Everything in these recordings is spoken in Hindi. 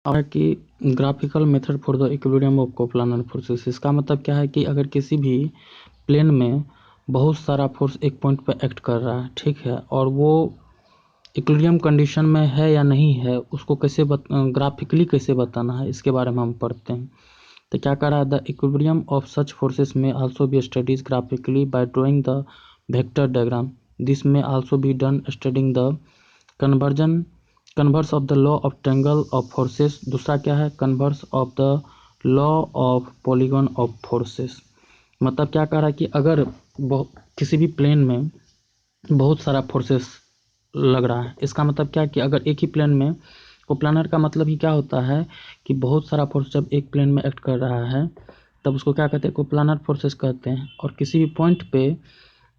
और कि graphical method for the equilibrium of coplanar forces. इसका मतलब क्या है कि अगर किसी भी प्लेन में बहुत सारा फोर्स एक पॉइंट पर एक्ट कर रहा है, ठीक है, और वो इक्विलिब्रियम कंडीशन में है या नहीं है, उसको कैसे ग्राफिकली कैसे बताना है, इसके बारे में हम पढ़ते हैं। तो क्या कर रहा है, the equilibrium of such forces may also be studies graphically by drawing the vector diagram. This may also be done studying the converse of the law of triangle of forces. दूसरा क्या है, converse of the law of polygon of forces. मतलब क्या कह रहा है कि अगर किसी भी प्लेन में बहुत सारा फोर्सेस लग रहा है, इसका मतलब क्या है कि अगर एक ही प्लेन में, कोप्लानर का मतलब ही क्या होता है कि बहुत सारा फोर्स जब एक प्लेन में एक्ट कर रहा है तब उसको क्या कहते हैं, कोप्लानर फोर्सेस कहते हैं। और किसी भी पॉइंट पे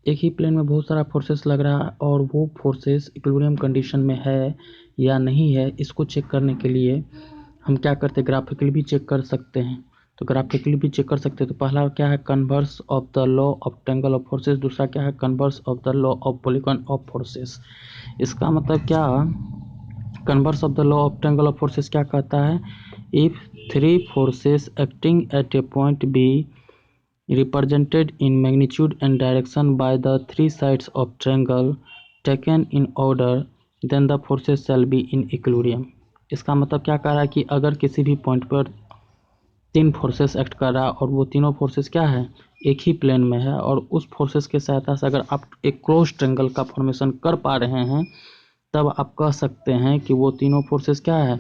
एक ही प्लेन में बहुत सारा फोर्सेस लग रहा है और वो फोर्सेस इक्विलिब्रियम कंडीशन में है या नहीं है, इसको चेक करने के लिए हम क्या करते हैं, ग्राफिकली भी चेक कर सकते हैं। तो ग्राफिकली भी चेक कर सकते हैं। तो पहला क्या है, converse of the law of triangle of forces. दूसरा क्या है, converse of the law of polygon of forces. इसका मतलब क्या, converse of the law of triangle of forces क्या कहता है, if three forces acting at a point be represented in magnitude and direction by the three sides of triangle taken in order, then the forces shall be in equilibrium। इसका मतलब क्या कह रहा है कि अगर किसी भी पॉइंट पर तीन फोर्सेस एक्ट कर रहा है और वो तीनों फोर्सेस क्या है, एक ही प्लेन में है, और उस फोर्सेस के सहायता से अगर आप एक क्लोज ट्रायंगल का फॉर्मेशन कर पा रहे हैं, तब आप कह सकते हैं कि वो तीनों फोर्सेस क्या है,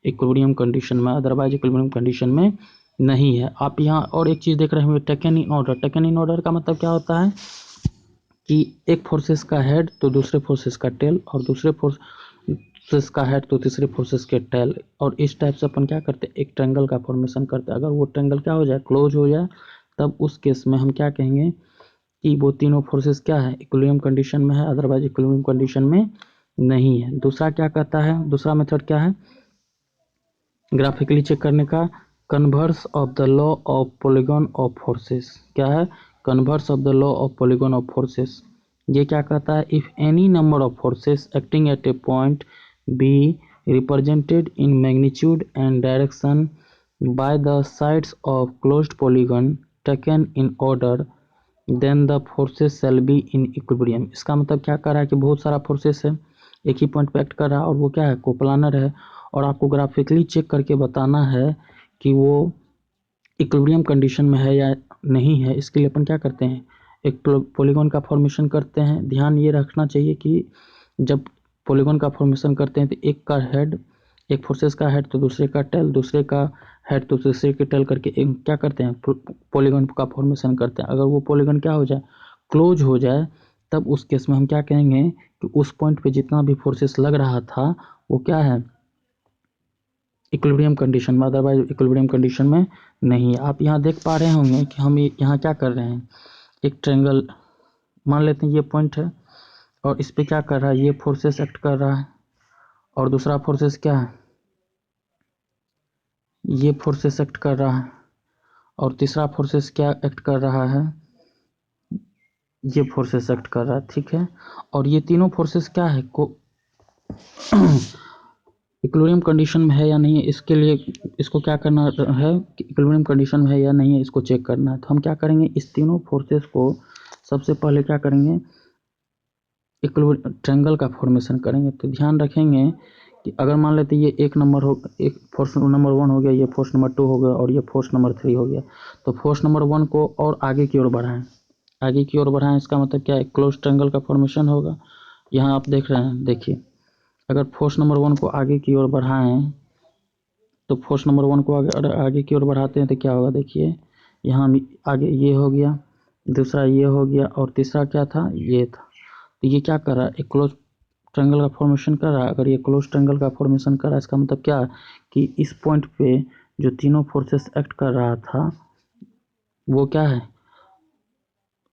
इक्विलिब्रियम कंडीशन में। अदरवाइज इक्विलिब्रियम कंडीशन में नहीं है। आप यहाँ और एक चीज़ देख रहे होंगे, taken in order. Taken in order का मतलब क्या होता है कि एक फोर्सेस का हेड तो दूसरे फोर्सेस का टेल, और दूसरे फोर्सेस का हेड तो तीसरे फोर्सेस के टेल, और इस टाइप से अपन क्या करते हैं, एक ट्रायंगल का फॉर्मेशन करते हैं। अगर वो ट्रायंगल क्या हो जाए, क्लोज हो जाए, तब उस केस में हम क्या कहेंगे कि वो तीनों फोर्सेस क्या है, इक्विलिब्रियम कंडीशन में है, अदरवाइज इक्विलिब्रियम कंडीशन में नहीं है। दूसरा क्या कहता है, दूसरा मेथड क्या है ग्राफिकली चेक करने का, converse of the law of polygon of forces. क्या है, converse of the law of polygon of forces. ये क्या कहता है, if any number of forces acting at a point be represented in magnitude and direction by the sides of closed polygon taken in order, then the forces shall be in equilibrium. इसका मतलब क्या कर रहा है कि बहुत सारा फोर्सेस है, एक ही पॉइंट पे एक्ट कर रहा है, और वो क्या है, कोप्लानर है, और आपको ग्राफिकली चेक करके बताना है कि वो इक्विलिब्रियम कंडीशन में है या नहीं है। इसके लिए अपन क्या करते हैं, एक पॉलीगॉन का फॉर्मेशन करते हैं। ध्यान ये रखना चाहिए कि जब पॉलीगॉन का फॉर्मेशन करते हैं तो एक का हेड, एक फोर्सेस का हेड तो दूसरे का टेल, दूसरे का हेड तो दूसरे के टेल करके एक क्या करते हैं, पॉलीगॉन का फॉर्मेशन करते हैं। अगर वो पॉलीगॉन क्या हो जाए, क्लोज हो जाए, तब उस केस में हम क्या कहेंगे कि उस पॉइंट पे जितना भी फोर्सेस लग रहा था वो क्या है, इक्विलिब्रियम कंडीशन में, अदरवाइज इक्विलिब्रियम कंडीशन में नहीं है। आप यहाँ देख पा रहे होंगे कि हम यहाँ क्या कर रहे हैं, एक ट्रायंगल मान लेते हैं, ये पॉइंट है और इस पे क्या कर रहा है, ये फोर्सेस एक्ट कर रहा है, और दूसरा फोर्सेस क्या है, ये फोर्सेस एक्ट कर रहा है, और तीसरा फोर्सेस क्या एक्ट कर रहा है, ये फोर्सेस एक्ट कर रहा है, ठीक है। और ये तीनों फोर्सेस क्या है, को इक्विलिब्रियम कंडीशन में है या नहीं है, इसके लिए इसको क्या करना है कि इक्विलिब्रियम कंडीशन में है या नहीं है, इसको चेक करना है। तो हम क्या करेंगे, इस तीनों फोर्सेस को सबसे पहले क्या करेंगे, इक्विलिब्रियम ट्रायंगल का फॉर्मेशन करेंगे। तो ध्यान रखेंगे कि अगर मान लेते ये एक नंबर हो, एक फोर्स नंबर 1 हो गया, ये फोर्स नंबर 2 हो गया, और ये फोर्स नंबर 3 हो गया, तो फोर्स नंबर 1 को और आगे की ओर बढ़ाएं, आगे की ओर बढ़ाएं। इसका मतलब क्या है, क्लोज ट्रायंगल का फॉर्मेशन होगा। यहाँ आप देख रहे हैं, देखिए अगर फोर्स नंबर 1 को आगे की ओर बढ़ाएं, तो फोर्स नंबर 1 को आगे की ओर बढ़ाते हैं तो क्या होगा, देखिए यहाँ आगे ये हो गया, दूसरा ये हो गया, और तीसरा क्या था, ये था। तो ये क्या कर रहा है, एक क्लोज ट्रायंगल का फॉर्मेशन कर रहा है। अगर ये क्लोज ट्रायंगल का फॉर्मेशन कर रहा है, इसका मतलब क्या है कि इस पॉइंट पे जो तीनों फोर्सेस एक्ट कर रहा था वो क्या है,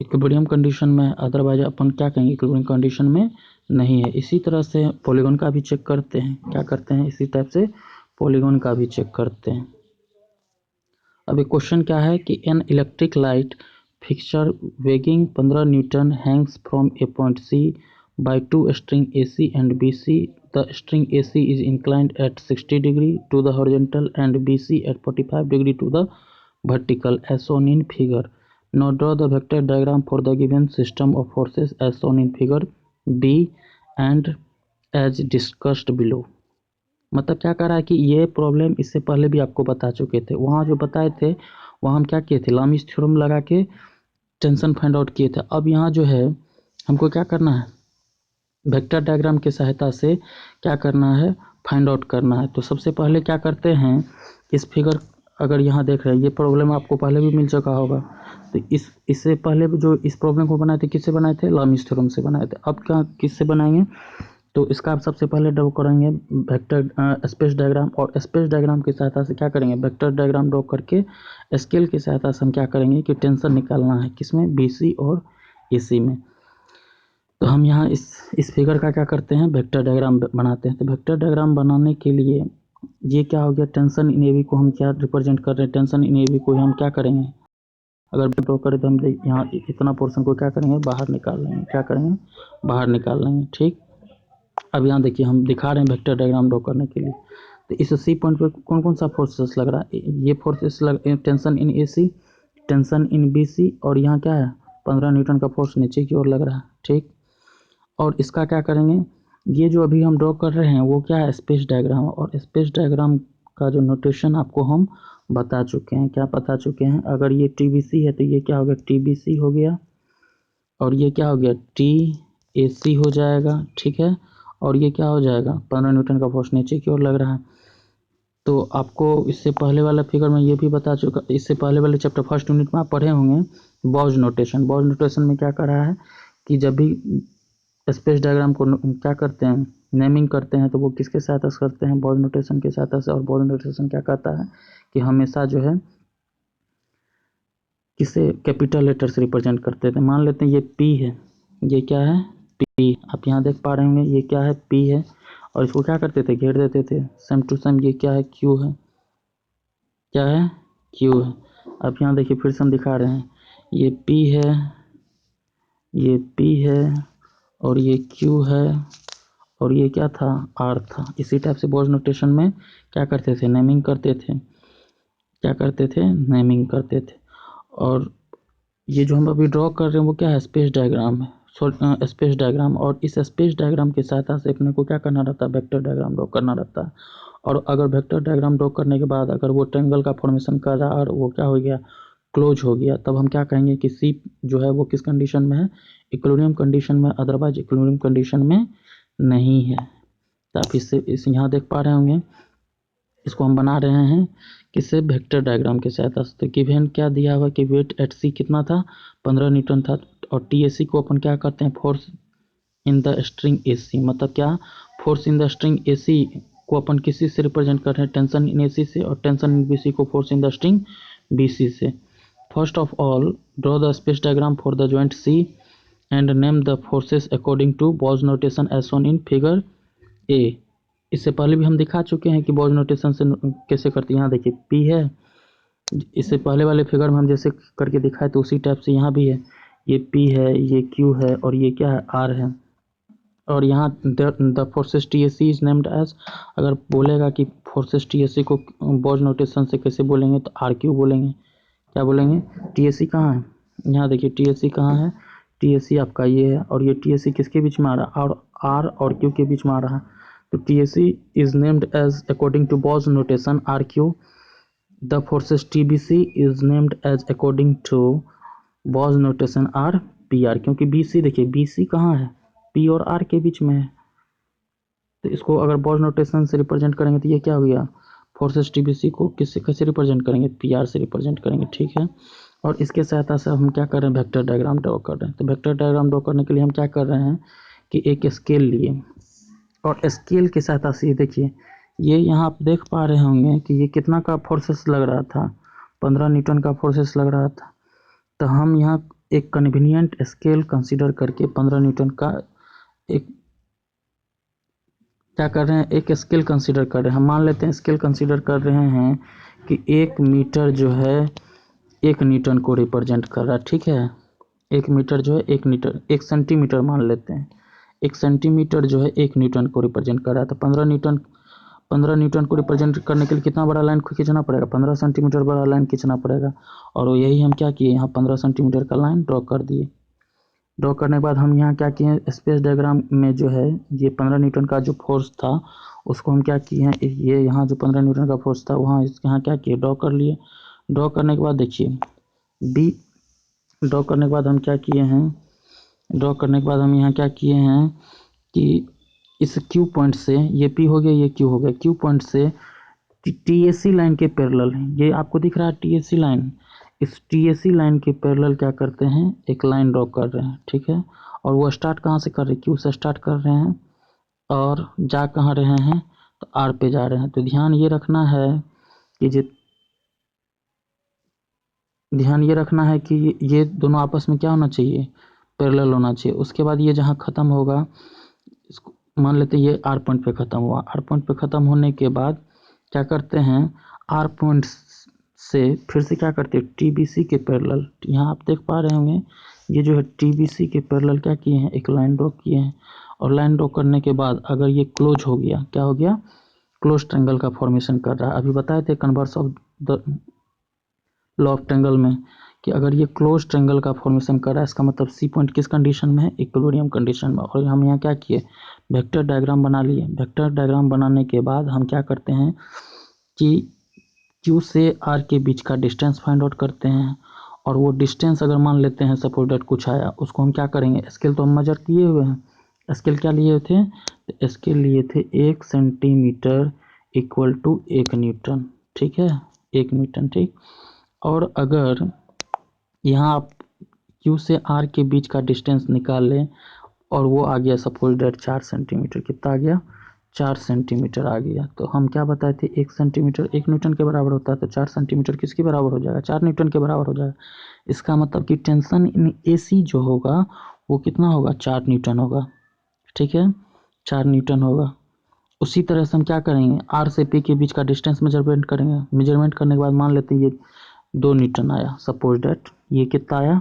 इक्विलिब्रियम कंडीशन में, अदरवाइज अपन क्या कहेंगे, इक्विलिब्रियम कंडीशन में नहीं है। इसी तरह से पॉलीगॉन का भी चेक करते हैं, क्या करते हैं, इसी टाइप से पॉलीगॉन का भी चेक करते हैं। अब एक क्वेश्चन क्या है कि an electric light fixture weighing 15 newton hangs from a point C by two string AC and BC the string AC is inclined at 60 degree to the horizontal and BC at 45 degree to the vertical as shown in figure. Now draw the vector diagram for the given system of forces as shown in figure B and as discussed below. मतलब क्या कर रहा है कि ये प्रॉब्लम इससे पहले भी आपको बता चुके थे, वहाँ जो बताए थे वहाँ हम क्या किए थे, लामिस थ्योरम लगा के टेंशन फाइंड आउट किए थे। अब यहाँ जो है हमको क्या करना है, वेक्टर डायग्राम की सहायता से क्या करना है, फाइंड आउट करना है। तो सबसे पहले क्या करते हैं, इस फिगर अगर यहाँ देख रहे हैं, ये प्रॉब्लम आपको पहले भी मिल चुका होगा। तो इससे पहले जो इस प्रॉब्लम को बनाए थे, किससे बनाए थे, लामिस थ्योरम से बनाए थे। अब क्या किससे बनाएंगे, तो इसका आप सबसे पहले ड्रॉ करेंगे वेक्टर स्पेस डायग्राम, और स्पेस डायग्राम की सहायता से क्या करेंगे, वेक्टर डायग्राम ड्रॉ करके स्केल की सहायता से हम क्या करेंगे कि टेंशन निकालना है, किसमें, बीसी और एसी में। तो हम यहाँ इस फिगर का क्या करते हैं, वेक्टर डायग्राम बनाते हैं। तो वेक्टर डायग्राम बनाने के लिए ये क्या हो गया, टेंशन इन एवी को हम क्या रिप्रेजेंट कर रहे हैं, टेंशन इन एवी को हम क्या करेंगे, अगर ड्रॉ करें तो हम यहाँ इतना पोर्शन को क्या करेंगे, बाहर निकाल लेंगे, क्या करेंगे, बाहर निकाल लेंगे। ठीक, अब यहाँ देखिए हम दिखा रहे हैं वेक्टर डायग्राम ड्रॉ करने के लिए। तो इस सी पॉइंट पे कौन कौन सा फोर्सेस लग रहा है, ये forces tension in AC, tension in BC, और यहाँ क्या है, 15 न्यूटन का फोर्स नीचे की ओर लग रहा है। ठीक, और इसका क्या करेंगे, ये जो अभी हम ड्रॉ कर रहे हैं वो क्या है, स्पेस डायग्राम, और स्पेस डायग्राम का जो नोटेशन आपको हम बता चुके हैं, क्या बता चुके हैं, अगर ये टीबीसी है तो ये क्या हो गया, टीबीसी हो गया, और ये क्या हो गया, टी ए सी हो जाएगा। ठीक है, और ये क्या हो जाएगा, 15 न्यूटन का फोर्स नीचे की ओर लग रहा है। तो आपको इससे पहले वाला फिगर में ये भी बता चुका, इससे पहले वाले चैप्टर फर्स्ट यूनिट में आप पढ़े होंगे बॉज नोटेशन। बॉज नोटेशन में क्या कर रहा है कि जब भी स्पेस डायग्राम को क्या करते हैं, नेमिंग करते हैं, तो वो किसके सहायता से करते हैं, बॉज नोटेशन के सहायता से। और बॉज नोटेशन क्या कहता है कि हमेशा जो है किसे कैपिटल लेटर से रिप्रेजेंट करते थे। मान लेते हैं ये पी है, ये क्या है, पी, आप यहाँ देख पा रहे होंगे ये क्या है, पी है, और इसको क्या करते थे, घेर देते थे सेम टू सेम, ये क्या है, क्यू है, क्या है, क्यू है। अब यहाँ देखिए फिर से हम दिखा रहे हैं, ये पी है, ये पी है, और ये क्यू है, और ये क्या था, आर था। इसी टाइप से बॉज नोटेशन में क्या करते थे, नेमिंग करते थे, क्या करते थे, नेमिंग करते थे। और ये जो हम अभी ड्रॉ कर रहे हैं वो क्या है, स्पेस डायग्राम है, स्पेस डायग्राम, और इस स्पेस डायग्राम की सहायता से अपने को क्या करना रहता है, वेक्टर डायग्राम ड्रॉ करना रहता है। और अगर वेक्टर डायग्राम ड्रॉ करने के बाद अगर वो ट्रायंगल का फॉर्मेशन कर रहा है और वो क्या हो गया, क्लोज हो गया, तब हम क्या कहेंगे कि सी जो है वो किस कंडीशन में है, इक्विलिब्रियम कंडीशन में, अदरवाइज इक्विलिब्रियम कंडीशन में नहीं है। तो आप इस यहाँ देख पा रहे होंगे, इसको हम बना रहे हैं किससे, वेक्टर डायग्राम की सहायता से। तो गिवन क्या दिया हुआ कि वेट एट सी कितना था, 15 न्यूटन था, और टी ए सी को अपन क्या करते हैं, force in the string A C, मतलब क्या, force in the string A C को अपन किसी से रिप्रेजेंट कर रहे हैं, टेंशन इन ए सी से, और टेंशन इन बी सी को force in the string B C से। First of all draw the space diagram for the joint C and name the forces according to Bow's notation as shown in figure A. इससे पहले भी हम दिखा चुके हैं कि बॉज नोटेशन से कैसे करते हैं। यहाँ देखिए पी है, इससे पहले वाले फिगर में हम जैसे करके दिखाए तो उसी टाइप से यहाँ भी है, ये पी है, ये क्यू है, और ये क्या है, आर है। और यहाँ the forces T S C is named as, अगर बोलेगा कि फोर्सेस टी एस सी को बॉज नोटेशन से कैसे बोलेंगे, तो आर क्यू बोलेंगे। क्या बोलेंगे, टी एस सी कहाँ है, यहाँ देखिए टी एस सी कहाँ है, टी एस सी आपका ये है, और ये टी एस सी किसके बीच में आ रहा है, और आर और क्यू के बीच में आ रहा है। तो T S C is named as according to Bow's notation R Q. The forces TBC is named as according to Bose notation R PR, क्योंकि BC देखिए BC कहाँ है, P और R के बीच में है। तो इसको अगर Bose notation से रिप्रेजेंट करेंगे तो ये क्या हो गया, फोर्सेस TBC को किससे कैसे रिप्रेजेंट करेंगे, PR से रिप्रेजेंट करेंगे। ठीक है, और इसके सहायता से हम क्या कर रहे हैं, वेक्टर डायग्राम ड्रॉ कर रहे हैं। तो वेक्टर डायग्राम ड्रॉ करने के लिए हम क्या कर रहे हैं कि एक स्केल लिए, और स्केल की सहायता से देखिए ये यहाँ आप देख पा रहे होंगे कि ये कितना का फोर्सेस लग रहा था, 15 न्यूटन का फोर्सेस लग रहा था। तो हम यहाँ एक कन्वीनियंट स्केल कंसीडर करके 15 न्यूटन का एक क्या कर रहे हैं, एक स्केल कंसीडर कर रहे हैं। हम मान लेते हैं स्केल कंसीडर कर रहे हैं कि 1 मीटर जो है 1 न्यूटन को रिप्रेजेंट कर रहा है। ठीक है, 1 मीटर जो है 1 मीटर, 1 सेंटीमीटर मान लेते हैं, 1 सेंटीमीटर जो है 1 न्यूटन को रिप्रेजेंट कर रहा है। तो 15 न्यूटन को रिप्रेजेंट करने के लिए कितना बड़ा लाइन को खींचना पड़ेगा, 15 सेंटीमीटर बड़ा लाइन खींचना पड़ेगा। और यही हम क्या किए, यहाँ 15 सेंटीमीटर का लाइन ड्रॉ कर दिए। ड्रॉ करने के बाद हम यहाँ क्या किए, स्पेस डायग्राम में जो है ये 15 न्यूटन का जो फोर्स था उसको हम क्या किए हैं, ये यहाँ जो 15 न्यूटन का फोर्स था वहाँ यहाँ क्या किए, ड्रॉ कर लिए। ड्रॉ करने के बाद देखिए बी, ड्रॉ करने के बाद हम क्या किए हैं, ड्रॉ करने के बाद हम यहाँ क्या किए हैं कि इस क्यू पॉइंट से, ये पी हो गया, ये क्यू हो गया, क्यू पॉइंट से टीएससी लाइन के पैरेलल, ये आपको दिख रहा है टीएससी लाइन, इस टीएससी लाइन के पैरेलल क्या करते हैं, एक लाइन ड्रॉ कर रहे हैं, ठीक है। और वो स्टार्ट कहाँ से कर रहे हैं, क्यू से स्टार्ट कर रहे हैं और जा कहाँ रहे हैं, तो आर पे जा रहे हैं। तो ध्यान ये रखना है कि ये दोनों आपस में क्या होना चाहिए, पैरेलल होना चाहिए। उसके बाद ये जहाँ ख़त्म होगा, इसको मान लेते हैं ये आर पॉइंट पे ख़त्म हुआ। आर पॉइंट पे ख़त्म होने के बाद क्या करते हैं, आर पॉइंट से फिर से क्या करते हैं, टीबीसी के पैरेलल, यहाँ आप देख पा रहे होंगे ये जो है टीबीसी के पैरेलल क्या किए हैं, एक लाइन ड्रॉ किए हैं। और लाइन ड्रॉ करने के बाद अगर ये क्लोज हो गया, क्या हो गया, क्लोज ट्रायंगल का फॉर्मेशन कर रहा है। अभी बताए थे converse of the law of triangle में कि अगर ये क्लोज ट्रायंगल का फॉर्मेशन कर रहा है, इसका मतलब सी पॉइंट किस कंडीशन में है, इक्विलिब्रियम कंडीशन में। और हम यहाँ क्या किए, वेक्टर डायग्राम बना लिए। वेक्टर डायग्राम बनाने के बाद हम क्या करते हैं कि क्यू से आर के बीच का डिस्टेंस फाइंड आउट करते हैं। और वो डिस्टेंस अगर मान लेते हैं सपोज दैट कुछ आया, उसको हम क्या करेंगे, स्केल तो हम मेजर किए हुए हैं, स्केल क्या लिए थे, तो स्केल लिए थे 1 सेंटीमीटर इक्वल टू 1 न्यूटन, ठीक है, 1 न्यूटन, ठीक। और अगर यहाँ आप क्यू से आर के बीच का डिस्टेंस निकाल लें और वो आ गया सपोज दैट 4 सेंटीमीटर, कितना आ गया, 4 सेंटीमीटर आ गया, तो हम क्या बताए थे, 1 सेंटीमीटर 1 न्यूटन के बराबर होता है, तो 4 सेंटीमीटर किसके बराबर हो जाएगा, 4 न्यूटन के बराबर हो जाएगा। इसका मतलब कि टेंशन इन एसी जो होगा वो कितना होगा, 4 न्यूटन होगा, ठीक है, 4 न्यूटन होगा। उसी तरह से हम क्या करेंगे, आर से पी के बीच का डिस्टेंस मेजरमेंट करेंगे। मेजरमेंट करने के बाद मान लेते हैं ये 2 न्यूटन आया, सपोज दैट ये कितना आया,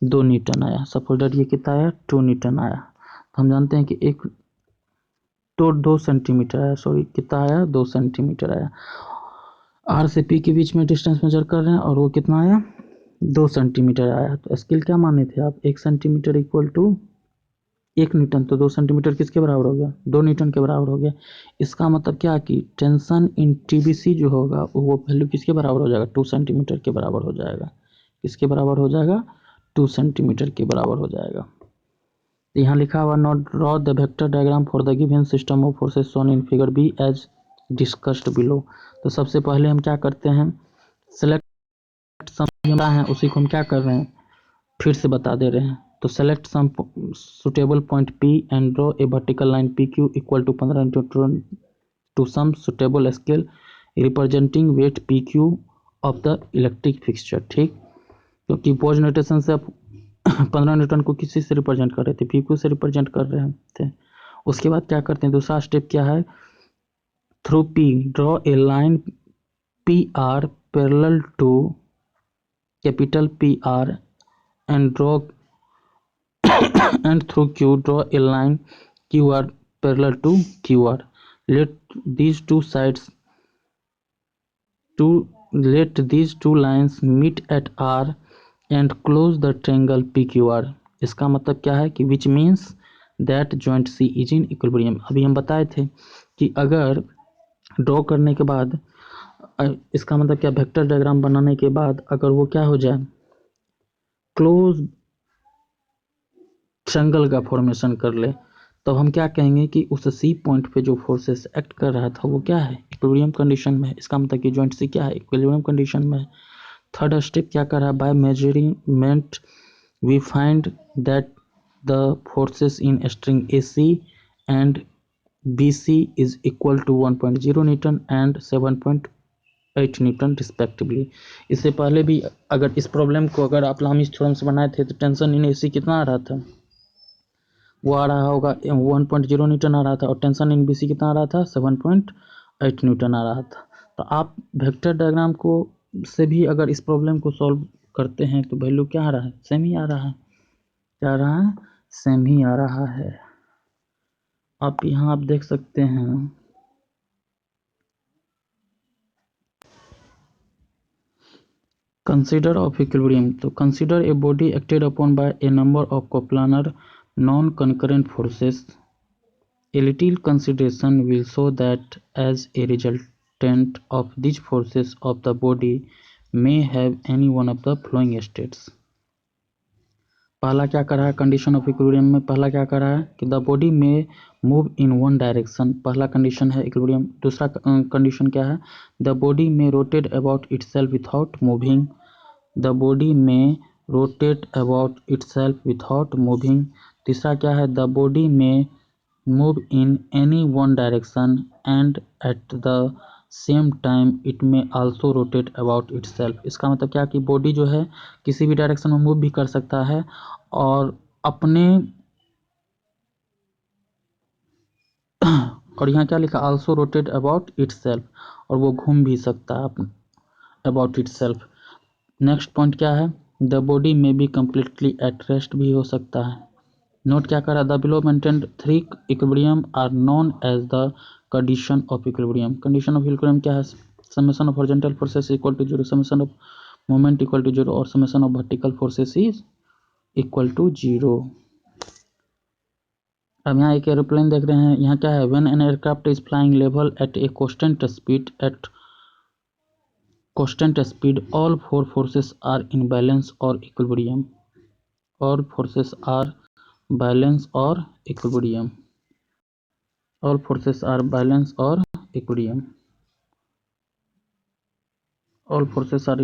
2 न्यूटन आया, सपोज दैट ये कितना आया, 2 न्यूटन आया। तो हम जानते हैं कि एक तो 2 सेंटीमीटर आया, सॉरी कितना आया, 2 सेंटीमीटर आया। आर से पी के बीच में डिस्टेंस मेजर कर रहे हैं और वो कितना आया, 2 सेंटीमीटर आया। तो स्केल क्या माने थे आप, 1 सेंटीमीटर इक्वल टू 1 न्यूटन, तो 2 सेंटीमीटर किसके बराबर हो गया, 2 न्यूटन के बराबर हो गया। इसका मतलब क्या कि टेंशन इन टीबीसी जो होगा वो वैल्यू किसके बराबर हो जाएगा, 2 सेंटीमीटर के बराबर हो जाएगा। किसके बराबर हो जाएगा, 2 सेंटीमीटर के बराबर हो जाएगा। तो यहाँ लिखा हुआ note draw the vector diagram for the given system of forces shown in figure be as discussed below. तो सबसे पहले हम क्या करते हैं, सेलेक्ट सम है उसी को हम क्या कर रहे हैं, फिर से बता दे रहे हैं। तो select some suitable point P and draw a vertical line P Q equal to 15 to some suitable scale representing weight P Q of the electric fixture, ठीक। क्योंकि पोज नोटेशन से आप 15 न्यूटन को किसी से रिप्रेजेंट कर रहे थे, पी क्यू से रिप्रेजेंट कर रहे थे। उसके बाद क्या करते हैं, दूसरा स्टेप क्या है, through P draw a line P R parallel to capital P R and draw and through Q draw a line QR parallel to QR. Let these two sides let these two lines meet at R and close the triangle PQR. इसका मतलब क्या है कि which means that joint C is in equilibrium। अभी हम बताए थे कि अगर ड्रॉ करने के बाद इसका मतलब क्या, वेक्टर डायग्राम बनाने के बाद अगर वो क्या हो जाए, क्लोज ट्रायंगल का फॉर्मेशन कर ले, तो हम क्या कहेंगे कि उस सी पॉइंट पे जो फोर्सेस एक्ट कर रहा था वो क्या है, इक्विलिब्रियम कंडीशन में है। इसका मतलब कि जॉइंट सी क्या है, इक्विलिब्रियम कंडीशन में है। थर्ड स्टेप क्या कर रहा है, by measurement we find that the forces in string A C and B C is equal to 1.0 newton and 7.8 newton respectively. इससे पहले भी अगर इस प्रॉब्लम को अगर आप लामिस थ्योरम से बनाए थे तो टेंशन इन ए सी कितना आ रहा था, वो आ रहा होगा 1.0 न्यूटन आ रहा था, और टेंशन इन बीसी कितना आ रहा था, 7.8 न्यूटन आ रहा था। तो आप वेक्टर डायग्राम को से भी अगर इस प्रॉब्लम को सॉल्व करते हैं तो वैल्यू क्या आ रहा है, सेम ही आ रहा है, क्या आ रहा है, सेम ही आ रहा है। आप देख सकते हैं कंसीडर ऑफ इक्विलिब्रियम। तो consider a body acted upon bye A number of coplanar non concurrent forces. A little consideration will show that as a resultant of these forces of the body may have any one of the following states. पहला क्या कर रहा है कंडीशन ऑफ इक्विलिब्रियम में, पहला क्या कर रहा है कि the body may move in one direction, पहला कंडीशन है इक्विलिब्रियम। दूसरा कंडीशन क्या है, the body may rotate about itself without moving, the body may rotate about itself without moving. तीसरा क्या है, the body may move in any one direction and at the same time it may also rotate about itself. इसका मतलब क्या कि बॉडी जो है किसी भी डायरेक्शन में मूव भी कर सकता है और अपने और यहाँ क्या लिखा, आल्सो रोटेट अबाउट इटसेल्फ, और वो घूम भी सकता है अबाउट इटसेल्फ। नेक्स्ट पॉइंट क्या है, the body may be completely at rest भी हो सकता है। नोट क्या कर रहा है, the below mentioned three equilibrium are known as the condition of equilibrium. Condition of equilibrium क्या है, summation of horizontal forces equal to zero, summation of moment equal to zero, और summation of vertical forces is equal to zero. अब यहाँ एक एरोप्लेन देख रहे हैं, यहाँ क्या है, when an aircraft is flying level at a constant speed all four forces are in balance और equilibrium, all forces are balance or equilibrium, all forces are balance or equilibrium, all forces are